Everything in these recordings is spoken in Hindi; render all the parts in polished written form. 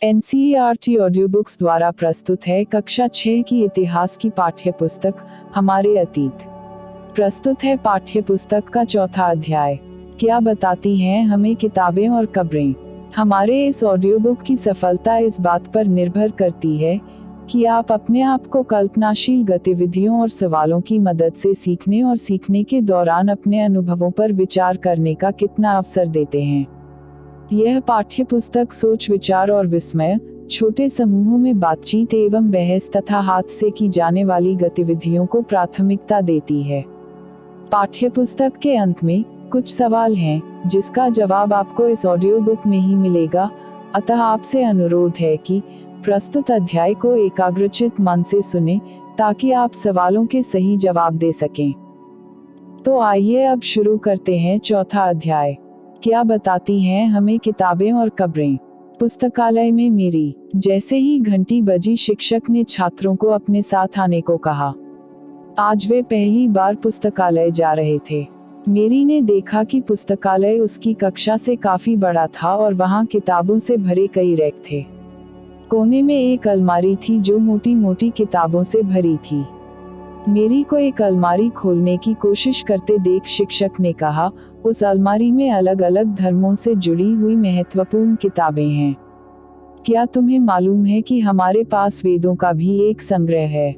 NCERT ऑडियो बुक्स द्वारा प्रस्तुत है कक्षा 6 की इतिहास की पाठ्य पुस्तक हमारे अतीत। प्रस्तुत है पाठ्य पुस्तक का चौथा अध्याय। क्या बताती हैं हमें किताबें और कब्रें। हमारे इस ऑडियो बुक की सफलता इस बात पर निर्भर करती है कि आप अपने आप को कल्पनाशील गतिविधियों और सवालों की मदद से सीखने और सीखने के दौरान अपने अनुभवों पर विचार करने का कितना अवसर देते हैं। यह पाठ्य पुस्तक सोच, विचार और विस्मय, छोटे समूहों में बातचीत एवं बहस तथा हाथ से की जाने वाली गतिविधियों को प्राथमिकता देती है। पाठ्य पुस्तक के अंत में कुछ सवाल हैं जिसका जवाब आपको इस ऑडियो बुक में ही मिलेगा, अतः आपसे अनुरोध है कि प्रस्तुत अध्याय को एकाग्रचित मन से सुनें ताकि आप सवालों के सही जवाब दे सकें। तो आइए अब शुरू करते हैं चौथा अध्याय। क्या बताती हैं हमें किताबें और कब्रें। पुस्तकालय में मेरी। जैसे ही घंटी बजी, शिक्षक ने छात्रों को अपने साथ आने को कहा। आज वे पहली बार पुस्तकालय जा रहे थे। मेरी ने देखा कि पुस्तकालय उसकी कक्षा से काफी बड़ा था और वहाँ किताबों से भरे कई रैक थे। कोने में एक अलमारी थी जो मोटी मोटी किताबों से भरी थी। मेरी को एक अलमारी खोलने की कोशिश करते देख शिक्षक ने कहा, उस अलमारी में अलग अलग धर्मों से जुड़ी हुई महत्वपूर्ण किताबें हैं। क्या तुम्हें मालूम है कि हमारे पास वेदों का भी एक संग्रह है।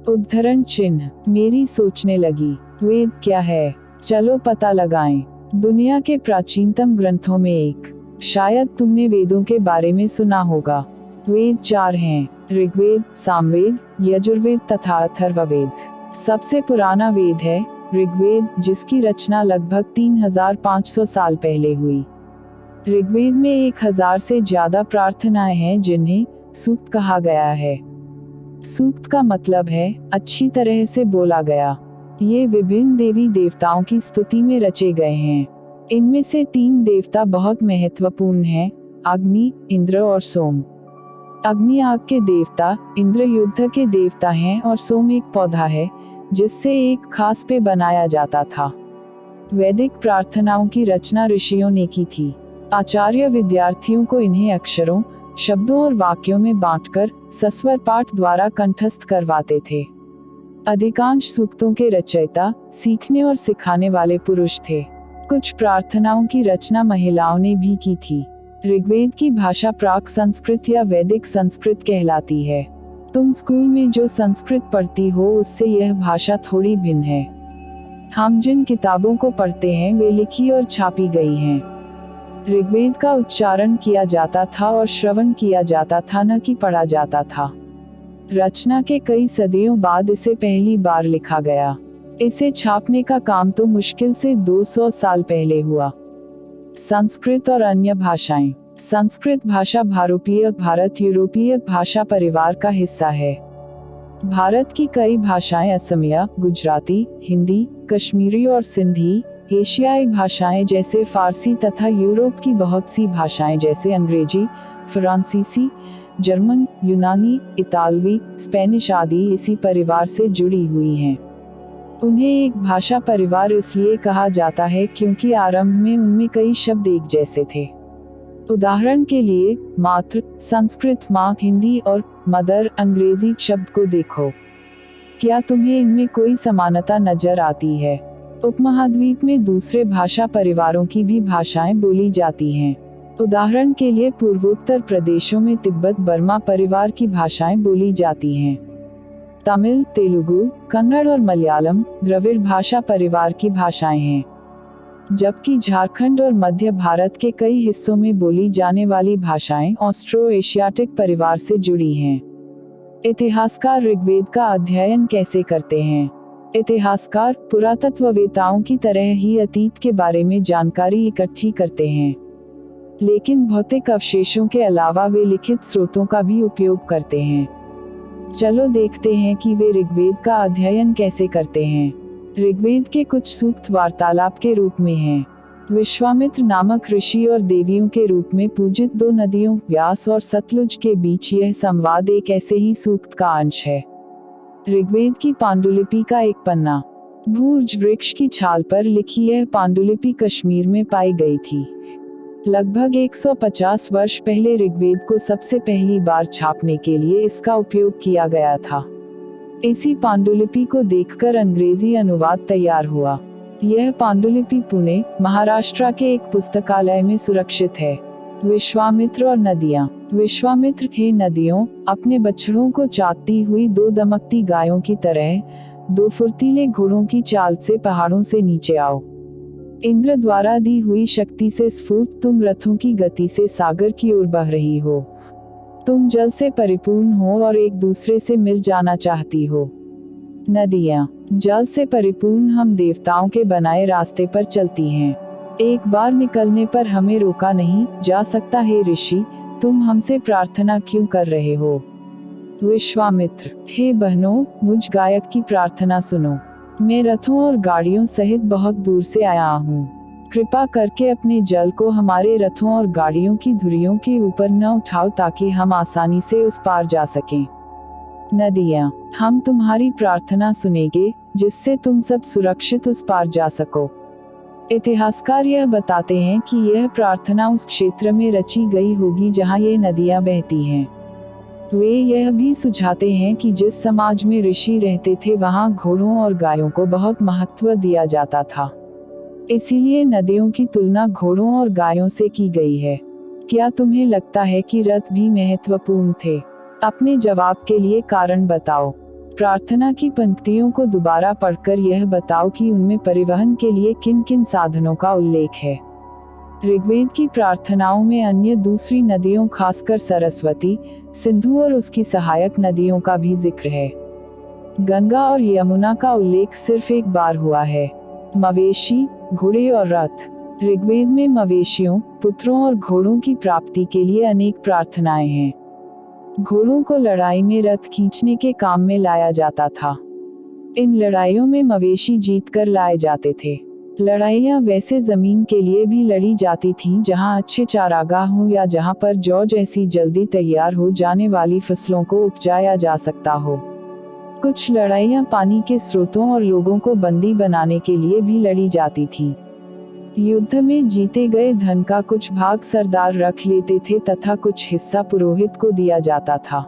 उद्धरण चिन्ह। मेरी सोचने लगी, वेद क्या है, चलो पता लगाएं। दुनिया के प्राचीनतम ग्रंथों में एक। शायद तुमने वेदों के बारे में सुना होगा। वेद 4 हैं, ऋग्वेद, सामवेद, यजुर्वेद तथा अथर्ववेद। सबसे पुराना वेद है ऋग्वेद, जिसकी रचना लगभग 3500 साल पहले हुई। ऋग्वेद में 1000 से ज्यादा प्रार्थनाएं हैं जिन्हें सूक्त कहा गया है। सूक्त का मतलब है अच्छी तरह से बोला गया। ये विभिन्न देवी देवताओं की स्तुति में रचे गए हैं। इनमें से 3 देवता बहुत महत्वपूर्ण हैं, अग्नि, इंद्र और सोम। अग्नि आग के देवता, इंद्र युद्ध के देवता हैं और सोम एक पौधा है जिससे एक खास पेय बनाया जाता था। वैदिक प्रार्थनाओं की रचना ऋषियों ने की थी। आचार्य विद्यार्थियों को इन्हें अक्षरों, शब्दों और वाक्यों में बांटकर सस्वर पाठ द्वारा कंठस्थ करवाते थे। अधिकांश सूक्तों के रचयिता सीखने और सिखाने वाले पुरुष थे। कुछ प्रार्थनाओं की रचना महिलाओं ने भी की थी। ऋग्वेद की भाषा प्राक संस्कृत या वैदिक संस्कृत कहलाती है। तुम स्कूल में जो संस्कृत पढ़ती हो उससे यह भाषा थोड़ी भिन्न है। हम जिन किताबों को पढ़ते हैं वे लिखी और छापी गई हैं। ऋग्वेद का उच्चारण किया जाता था और श्रवण किया जाता था, न कि पढ़ा जाता था। रचना के कई सदियों बाद इसे पहली बार लिखा गया। इसे छापने का काम तो मुश्किल से 200 साल पहले हुआ। संस्कृत और अन्य भाषाएं। संस्कृत भाषा भारत यूरोपीय भाषा परिवार का हिस्सा है। भारत की कई भाषाएं असमिया, गुजराती, हिंदी, कश्मीरी और सिंधी, एशियाई भाषाएं जैसे फारसी तथा यूरोप की बहुत सी भाषाएं जैसे अंग्रेजी, फ्रांसीसी, जर्मन, यूनानी, इतालवी, स्पेनिश आदि इसी परिवार से जुड़ी हुई हैं। उन्हें एक भाषा परिवार इसलिए कहा जाता है क्योंकि आरंभ में उनमें कई शब्द एक जैसे थे। उदाहरण के लिए मातृ संस्कृत माँ, हिंदी और मदर अंग्रेजी शब्द को देखो। क्या तुम्हें इनमें कोई समानता नजर आती है। उपमहाद्वीप में दूसरे भाषा परिवारों की भी भाषाएं बोली जाती हैं। उदाहरण के लिए पूर्वोत्तर प्रदेशों में तिब्बत बर्मा परिवार की भाषाएं बोली जाती हैं। तमिल, तेलुगु, कन्नड़ और मलयालम द्रविड़ भाषा परिवार की भाषाएं हैं। जबकि झारखंड और मध्य भारत के कई हिस्सों में बोली जाने वाली भाषाएं ऑस्ट्रो एशियाटिक परिवार से जुड़ी हैं। इतिहासकार ऋग्वेद का अध्ययन कैसे करते हैं। इतिहासकार पुरातत्ववेताओं की तरह ही अतीत के बारे में जानकारी इकट्ठी करते हैं, लेकिन भौतिक अवशेषों के अलावा वे लिखित स्रोतों का भी उपयोग करते हैं। चलो देखते हैं कि वे ऋग्वेद का अध्ययन कैसे करते हैं। ऋग्वेद के कुछ सूक्त वार्तालाप के रूप में हैं। विश्वामित्र नामक ऋषि और देवियों के रूप में पूजित 2 नदियों व्यास और सतलुज के बीच यह संवाद एक ऐसे ही सूक्त का अंश है। ऋग्वेद की पांडुलिपि का एक पन्ना। भूर्ज वृक्ष की छाल पर लिखी यह पांडुलिपि कश्मीर में पाई गई थी। लगभग 150 वर्ष पहले ऋग्वेद को सबसे पहली बार छापने के लिए इसका उपयोग किया गया था। इसी पांडुलिपि को देखकर अंग्रेजी अनुवाद तैयार हुआ। यह पांडुलिपि पुणे, महाराष्ट्र के एक पुस्तकालय में सुरक्षित है। विश्वामित्र और नदियाँ। विश्वामित्र, हे नदियों, अपने बछड़ों को चाटती हुई दो दमकती गायों की तरह दो फुर्तीले घोड़ों की चाल से पहाड़ों से नीचे आओ। इंद्र द्वारा दी हुई शक्ति से स्फूर्त तुम रथों की गति से सागर की ओर बह रही हो। तुम जल से परिपूर्ण हो और एक दूसरे से मिल जाना चाहती हो। नदियाँ। जल से परिपूर्ण हम देवताओं के बनाए रास्ते पर चलती हैं। एक बार निकलने पर हमें रोका नहीं जा सकता। हे ऋषि, तुम हमसे प्रार्थना क्यों कर रहे हो? विश्वामित्र, हे बहनों, मुझ गायक की प्रार्थना सुनो। मैं रथों और गाड़ियों सहित बहुत दूर से आया हूँ। कृपा करके अपने जल को हमारे रथों और गाड़ियों की धुरियों के ऊपर न उठाओ ताकि हम आसानी से उस पार जा सकें। नदियाँ, हम तुम्हारी प्रार्थना सुनेंगे जिससे तुम सब सुरक्षित उस पार जा सको। इतिहासकार यह बताते हैं कि यह प्रार्थना उस क्षेत्र में रची गई होगी जहाँ ये नदियाँ बहती हैं। वे यह भी सुझाते हैं कि जिस समाज में ऋषि रहते थे वहाँ घोड़ों और गायों को बहुत महत्व दिया जाता था। इसीलिए नदियों की तुलना घोड़ों और गायों से की गई है। क्या तुम्हें लगता है कि रथ भी महत्वपूर्ण थे? अपने जवाब के लिए कारण बताओ। प्रार्थना की पंक्तियों को दोबारा पढ़कर यह बताओ कि उनमें परिवहन के लिए किन किन साधनों का उल्लेख है। ऋग्वेद की प्रार्थनाओं में अन्य दूसरी नदियों, खासकर सरस्वती, सिंधु और उसकी सहायक नदियों का भी जिक्र है। गंगा और यमुना का उल्लेख सिर्फ एक बार हुआ है। मवेशी, घोड़े और रथ। ऋग्वेद में मवेशियों, पुत्रों और घोड़ों की प्राप्ति के लिए अनेक प्रार्थनाएं हैं। घोड़ों को लड़ाई में रथ खींचने के काम में लाया जाता था। इन लड़ाइयों में मवेशी जीत कर लाए जाते थे। लड़ाइयाँ वैसे जमीन के लिए भी लड़ी जाती थीं जहाँ अच्छे चारागाह हो या जहाँ पर जौ जैसी जल्दी तैयार हो जाने वाली फसलों को उपजाया जा सकता हो। कुछ लड़ाइयाँ पानी के स्रोतों और लोगों को बंदी बनाने के लिए भी लड़ी जाती थीं। युद्ध में जीते गए धन का कुछ भाग सरदार रख लेते थे तथा कुछ हिस्सा पुरोहित को दिया जाता था।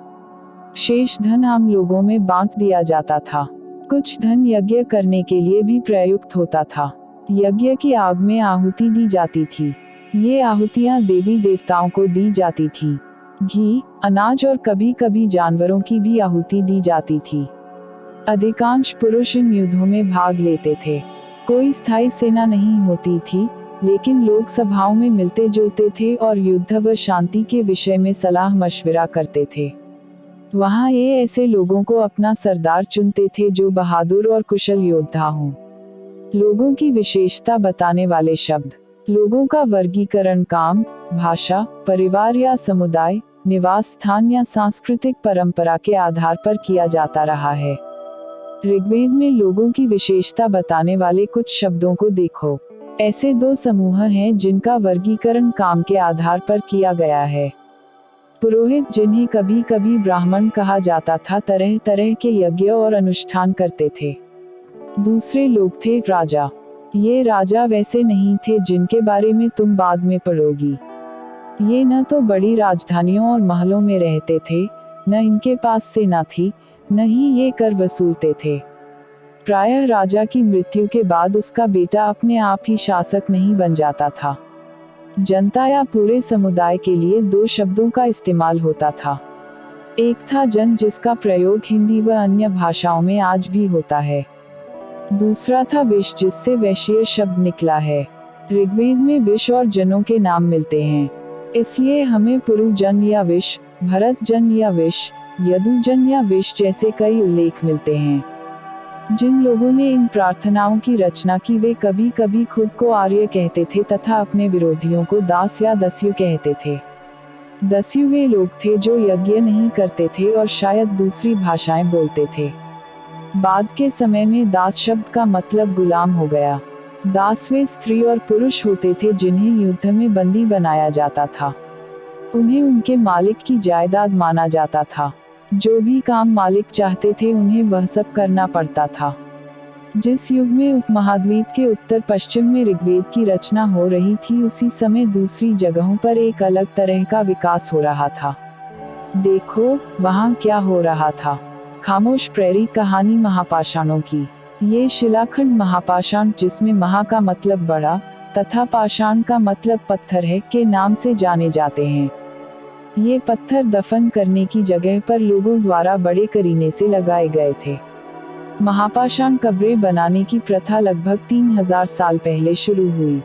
शेष धन आम लोगों में बांट दिया जाता था। कुछ धन यज्ञ करने के लिए भी प्रयुक्त होता था। यज्ञ की आग में आहुति दी जाती थी। ये आहुतियां देवी देवताओं को दी जाती थी। घी, अनाज और कभी कभी जानवरों की भी आहुति दी जाती थी। अधिकांश पुरुष इन युद्धों में भाग लेते थे। कोई स्थायी सेना नहीं होती थी, लेकिन लोग सभाओं में मिलते जुलते थे और युद्ध व शांति के विषय में सलाह मशविरा करते थे। वहाँ ये ऐसे लोगों को अपना सरदार चुनते थे जो बहादुर और कुशल योद्धा हों। लोगों की विशेषता बताने वाले शब्द। लोगों का वर्गीकरण काम, भाषा, परिवार या समुदाय, निवास स्थान या सांस्कृतिक परंपरा के आधार पर किया जाता रहा है। ऋग्वेद में लोगों की विशेषता बताने वाले कुछ शब्दों को देखो। ऐसे दो समूह हैं जिनका वर्गीकरण काम के आधार पर किया गया है। पुरोहित, जिन्हें कभी कभी ब्राह्मण कहा जाता था, तरह तरह के यज्ञ और अनुष्ठान करते थे। दूसरे लोग थे राजा। ये राजा वैसे नहीं थे जिनके बारे में तुम बाद में पढ़ोगी। ये न तो बड़ी राजधानियों और महलों में रहते थे, न इनके पास सेना थी, न ही ये कर वसूलते थे। प्रायः राजा की मृत्यु के बाद उसका बेटा अपने आप ही शासक नहीं बन जाता था। जनता या पूरे समुदाय के लिए दो शब्दों का इस्तेमाल होता था। एक था जन, जिसका प्रयोग हिंदी व अन्य भाषाओं में आज भी होता है। दूसरा था विश, जिससे वैश्य शब्द निकला है। ऋग्वेद में विश और जनों के नाम मिलते हैं, इसलिए हमें पुरु जन या विश, भरत जन या विश, यदु जन या विश जैसे कई उल्लेख मिलते हैं। जिन लोगों ने इन प्रार्थनाओं की रचना की वे कभी कभी खुद को आर्य कहते थे तथा अपने विरोधियों को दास या दस्यु कहते थे। दस्यु वे लोग थे जो यज्ञ नहीं करते थे और शायद दूसरी भाषाएं बोलते थे। बाद के समय में दास शब्द का मतलब गुलाम हो गया। दास वे स्त्री और पुरुष होते थे जिन्हें युद्ध में बंदी बनाया जाता था। उन्हें उनके मालिक की जायदाद माना जाता था। जो भी काम मालिक चाहते थे उन्हें वह सब करना पड़ता था। जिस युग में उपमहाद्वीप के उत्तर पश्चिम में ऋग्वेद की रचना हो रही थी, उसी समय दूसरी जगहों पर एक अलग तरह का विकास हो रहा था। देखो वहाँ क्या हो रहा था। खामोश प्रेरी कहानी महापाषाणों की। ये शिलाखंड महापाषाण, जिसमें महा का मतलब बड़ा तथा पाषाण का मतलब पत्थर है, के नाम से जाने जाते हैं। ये पत्थर दफन करने की जगह पर लोगों द्वारा बड़े करीने से लगाए गए थे। महापाषाण कब्रें बनाने की प्रथा लगभग 3000 साल पहले शुरू हुई।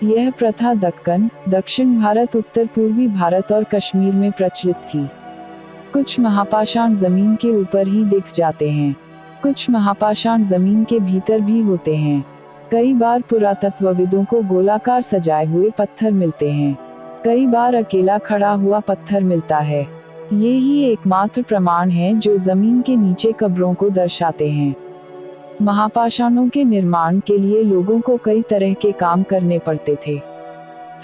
यह प्रथा दक्कन, दक्षिण भारत, उत्तर पूर्वी भारत और कश्मीर में प्रचलित थी। कुछ महापाषाण जमीन के ऊपर ही दिख जाते हैं, कुछ महापाषाण जमीन के भीतर भी होते हैं। कई बार पुरातत्वविदों को गोलाकार सजाए हुए पत्थर मिलते हैं, कई बार अकेला खड़ा हुआ पत्थर मिलता है। ये ही एकमात्र प्रमाण हैं जो जमीन के नीचे कब्रों को दर्शाते हैं। महापाषाणों के निर्माण के लिए लोगों को कई तरह के काम करने पड़ते थे।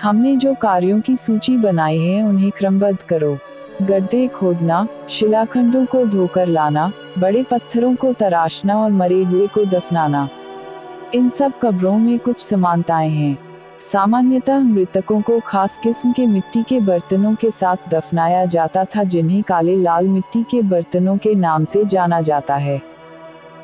हमने जो कार्यों की सूची बनाई है उन्हें क्रमबद्ध करो। गड्ढे खोदना, शिलाखंडों को ढोकर लाना, बड़े पत्थरों को तराशना और मरे हुए को दफनाना। इन सब कब्रों में कुछ समानताएं हैं। सामान्यतः मृतकों को खास किस्म के मिट्टी के बर्तनों के साथ दफनाया जाता था, जिन्हें काले लाल मिट्टी के बर्तनों के नाम से जाना जाता है।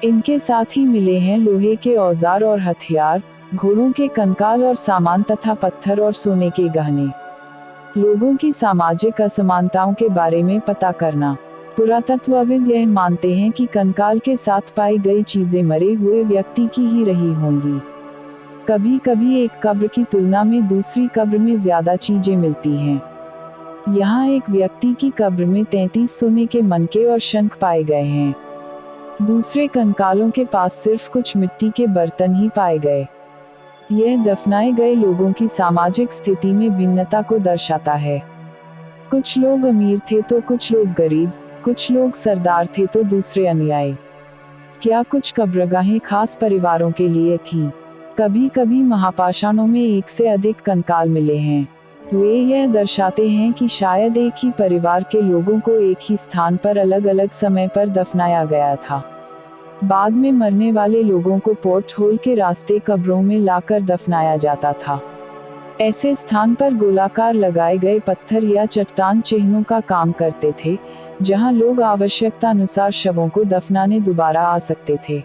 इनके साथ ही मिले हैं लोहे के औजार और हथियार, घोड़ों के कंकाल और सामान तथा पत्थर और सोने के गहने। लोगों की सामाजिक असमानताओं के बारे में पता करना। पुरातत्वविद यह मानते हैं कि कंकाल के साथ पाई गई चीजें मरे हुए व्यक्ति की ही रही होंगी। कभी कभी एक कब्र की तुलना में दूसरी कब्र में ज्यादा चीजें मिलती हैं। यहाँ एक व्यक्ति की कब्र में 33 सोने के मनके और शंख पाए गए हैं। दूसरे कंकालों के पास सिर्फ कुछ मिट्टी के बर्तन ही पाए गए। यह दफनाए गए लोगों की सामाजिक स्थिति में भिन्नता को दर्शाता है। कुछ लोग अमीर थे तो कुछ लोग गरीब, कुछ लोग सरदार थे तो दूसरे अनुयायी। क्या कुछ कब्रगाहें खास परिवारों के लिए थीं? कभी कभी महापाषाणों में एक से अधिक कंकाल मिले हैं। वे यह दर्शाते हैं कि शायद एक ही परिवार के लोगों को एक ही स्थान पर अलग अलग समय पर दफनाया गया था। बाद में मरने वाले लोगों को पोर्ट होल के रास्ते कब्रों में लाकर दफनाया जाता था। ऐसे स्थान पर गोलाकार लगाए गए पत्थर या चट्टान चिन्हों का काम करते थे, जहां लोग आवश्यकतानुसार शवों को दफनाने दोबारा आ सकते थे।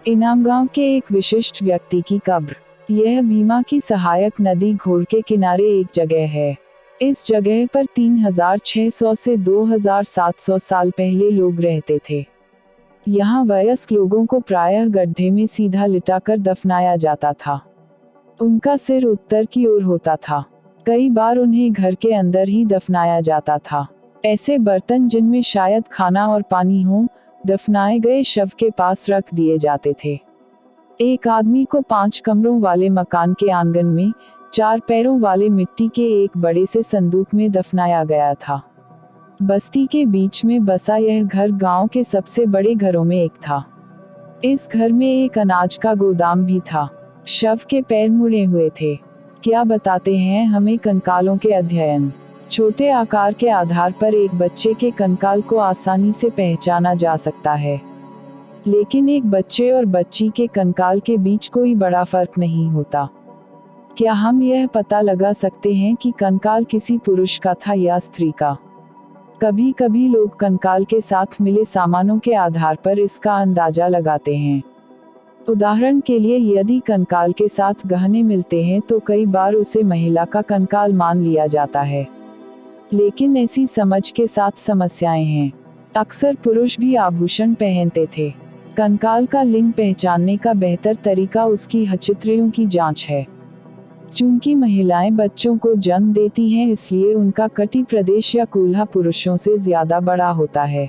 इनाम गांव के एक विशिष्ट व्यक्ति की कब्र। यह भीमा की सहायक नदी घोड़ के किनारे एक जगह है। इस जगह पर 3600 से 2700 साल पहले लोग रहते थे। यहाँ वयस्क लोगों को प्रायः गड्ढे में सीधा लिटाकर दफनाया जाता था। उनका सिर उत्तर की ओर होता था। कई बार उन्हें घर के अंदर ही दफनाया जाता था। ऐसे बर्तन जिनमें शायद खाना और पानी हो, दफनाए गए शव के पास रख दिए जाते थे। एक आदमी को 5 कमरों वाले मकान के आंगन में 4 पैरों वाले मिट्टी के एक बड़े से संदूक में दफनाया गया था। बस्ती के बीच में बसा यह घर गांव के सबसे बड़े घरों में एक था। इस घर में एक अनाज का गोदाम भी था। शव के पैर मुड़े हुए थे। क्या बताते हैं हमें कंकालों के अध्ययन? छोटे आकार के आधार पर एक बच्चे के कंकाल को आसानी से पहचाना जा सकता है, लेकिन एक बच्चे और बच्ची के कंकाल के बीच कोई बड़ा फर्क नहीं होता। क्या हम यह पता लगा सकते हैं कि कंकाल किसी पुरुष का था या स्त्री का? कभी कभी लोग कंकाल के साथ मिले सामानों के आधार पर इसका अंदाजा लगाते हैं। उदाहरण के लिए, यदि कंकाल के साथ गहने मिलते हैं तो कई बार उसे महिला का कंकाल मान लिया जाता है, लेकिन ऐसी समझ के साथ समस्याएं हैं। अक्सर पुरुष भी आभूषण पहनते थे। कंकाल का लिंग पहचानने का बेहतर तरीका उसकी हचित्रियों की जांच है। चूंकि महिलाएं बच्चों को जन्म देती हैं, इसलिए उनका कटी प्रदेश या कूल्हा पुरुषों से ज्यादा बड़ा होता है।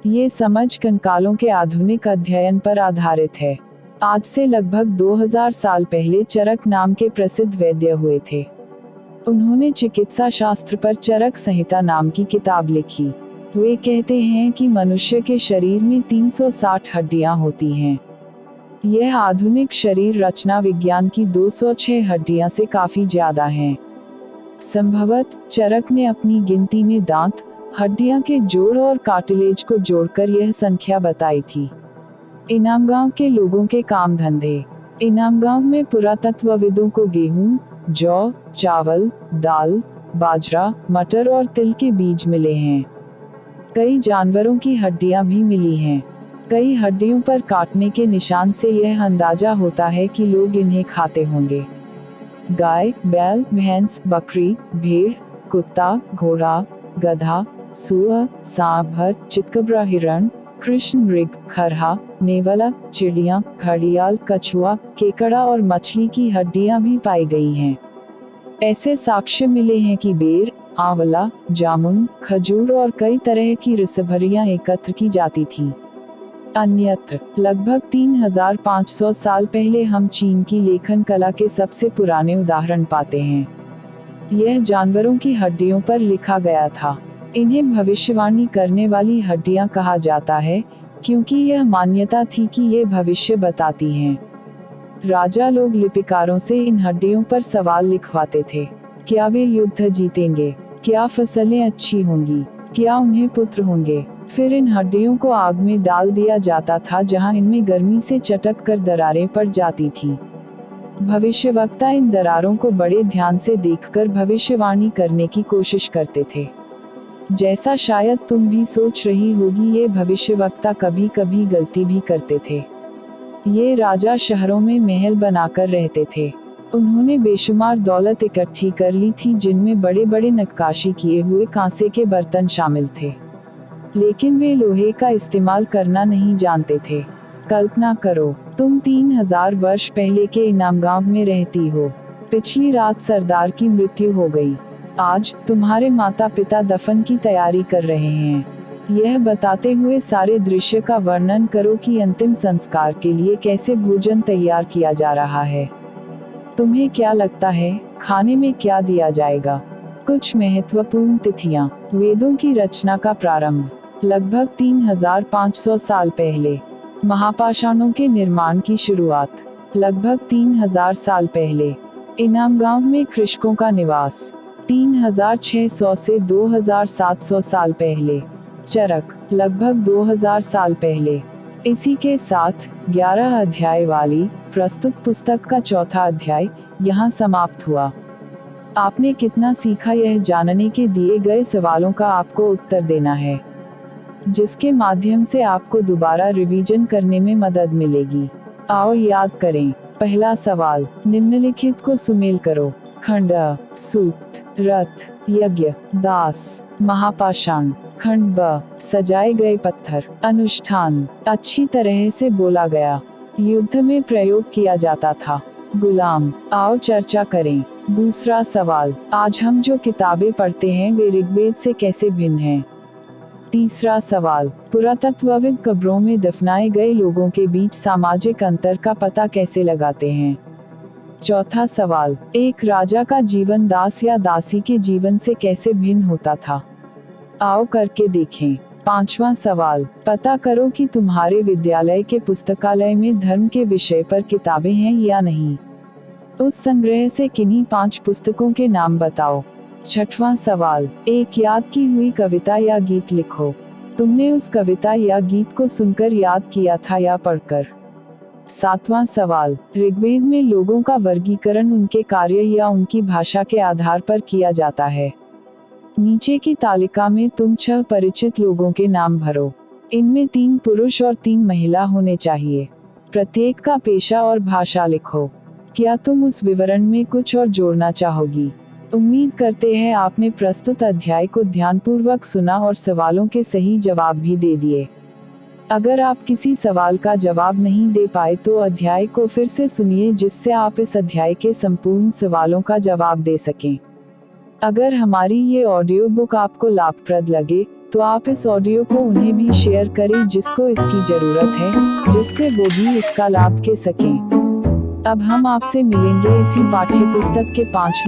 ये समझ कंकालों के आधुनिक अध्ययन पर आधारित है। आज से लगभग 2000 साल पहले चरक नाम के प्रसिद्ध वैद्य हुए थे। उन्होंने चिकित्सा शास्त्र पर चरक संहिता नाम की किताब लिखी। वे कहते हैं कि मनुष्य के शरीर में 360 हड्डियां होती हैं। यह आधुनिक शरीर रचना विज्ञान की 206 हड्डियां से काफी ज्यादा हैं। संभवत चरक ने अपनी गिनती में दांत, हड्डियां के जोड़ और कार्टिलेज को जोड़कर यह संख्या बताई थी। इनाम गांव के लोगों के काम धंधे। इनाम गांव में पुरातत्वविदों को गेहूं, जौ, चावल, दाल, बाजरा, मटर और तिल के बीज मिले हैं। कई जानवरों की हड्डियां भी मिली हैं। कई हड्डियों पर काटने के निशान से यह अंदाजा होता है कि लोग इन्हें खाते होंगे। गाय, बैल, भैंस, बकरी, भेड़, कुत्ता, घोड़ा, गधा, सुअर, सांभर, चितकबरा, हिरण, कृष्ण मृग, खरहा, नेवला, चिड़िया, घड़ियाल, कछुआ, केकड़ा और मछली की हड्डियां भी पाई गई हैं। ऐसे साक्ष्य मिले हैं कि बेर, आंवला, जामुन, खजूर और कई तरह की रसभरियां एकत्र की जाती थी। अन्यत्र लगभग 3500 साल पहले हम चीन की लेखन कला के सबसे पुराने उदाहरण पाते हैं। यह जानवरों की हड्डियों पर लिखा गया था। इन्हें भविष्यवाणी करने वाली हड्डियां कहा जाता है, क्योंकि यह मान्यता थी कि ये भविष्य बताती हैं। राजा लोग लिपिकारों से इन हड्डियों पर सवाल लिखवाते थे। क्या वे युद्ध जीतेंगे? क्या फसलें अच्छी होंगी? क्या उन्हें पुत्र होंगे? फिर इन हड्डियों को आग में डाल दिया जाता था, जहां इनमें गर्मी से चटक कर दरारें पड़ जाती थी। भविष्यवक्ता इन दरारों को बड़े ध्यान से देखकर भविष्यवाणी करने की कोशिश करते थे। जैसा शायद तुम भी सोच रही होगी, ये भविष्यवक्ता कभी कभी गलती भी करते थे। ये राजा शहरों में महल बनाकर रहते थे। उन्होंने बेशुमार दौलत इकट्ठी कर ली थी, जिनमें बड़े बड़े नक्काशी किए हुए कांसे के बर्तन शामिल थे। लेकिन वे लोहे का इस्तेमाल करना नहीं जानते थे। कल्पना करो, तुम 3000 वर्ष पहले के इनाम गांव में रहती हो। पिछली रात सरदार की मृत्यु हो गई। आज तुम्हारे माता पिता दफन की तैयारी कर रहे हैं। यह बताते हुए सारे दृश्य का वर्णन करो कि अंतिम संस्कार के लिए कैसे भोजन तैयार किया जा रहा है। तुम्हें क्या लगता है, खाने में क्या दिया जाएगा? कुछ महत्वपूर्ण तिथियां। वेदों की रचना का प्रारंभ लगभग 3500 साल पहले। महापाषाणों के निर्माण की शुरुआत लगभग 3000 साल पहले। इनाम गांव में कृषकों का निवास 3600 से 2700 साल पहले। चरक लगभग 2000 साल पहले। इसी के साथ 11 अध्याय वाली प्रस्तुत पुस्तक का चौथा अध्याय यहाँ समाप्त हुआ। आपने कितना सीखा, यह जानने के दिए गए सवालों का आपको उत्तर देना है, जिसके माध्यम से आपको दोबारा रिवीजन करने में मदद मिलेगी। आओ याद करें। पहला सवाल, निम्नलिखित को सुमेल करो। खंड अ, सूक्त, रथ, यज्ञ, दास, महापाषाण। खंड ब, सजाए गए पत्थर, अनुष्ठान, अच्छी तरह से बोला गया, युद्ध में प्रयोग किया जाता था, गुलाम। आओ चर्चा करें। दूसरा सवाल, आज हम जो किताबें पढ़ते हैं वे ऋग्वेद से कैसे भिन्न हैं? तीसरा सवाल, पुरातत्वविद कब्रों में दफनाए गए लोगों के बीच सामाजिक अंतर का पता कैसे लगाते हैं? चौथा सवाल, एक राजा का जीवन दास या दासी के जीवन से कैसे भिन्न होता था? आओ करके देखें। पांचवा सवाल, पता करो कि तुम्हारे विद्यालय के पुस्तकालय में धर्म के विषय पर किताबें हैं या नहीं। उस संग्रह से किन्हीं 5 पुस्तकों के नाम बताओ। छठवां सवाल, एक याद की हुई कविता या गीत लिखो। तुमने उस कविता या गीत को सुनकर याद किया था या पढ़कर? सातवां सवाल, ऋग्वेद में लोगों का वर्गीकरण उनके कार्य या उनकी भाषा के आधार पर किया जाता है। नीचे की तालिका में तुम 6 परिचित लोगों के नाम भरो। इनमें 3 पुरुष और 3 महिला होने चाहिए। प्रत्येक का पेशा और भाषा लिखो। क्या तुम उस विवरण में कुछ और जोड़ना चाहोगी? उम्मीद करते हैं आपने प्रस्तुत अध्याय को ध्यानपूर्वक सुना और सवालों के सही जवाब भी दे दिए। अगर आप किसी सवाल का जवाब नहीं दे पाए तो अध्याय को फिर से सुनिए, जिससे आप इस अध्याय के संपूर्ण सवालों का जवाब दे सकें। अगर हमारी ये ऑडियो बुक आपको लाभप्रद लगे तो आप इस ऑडियो को उन्हें भी शेयर करें जिसको इसकी जरूरत है, जिससे वो भी इसका लाभ ले सकें। अब हम आपसे मिलेंगे इसी पाठ्य पुस्तक के 5वें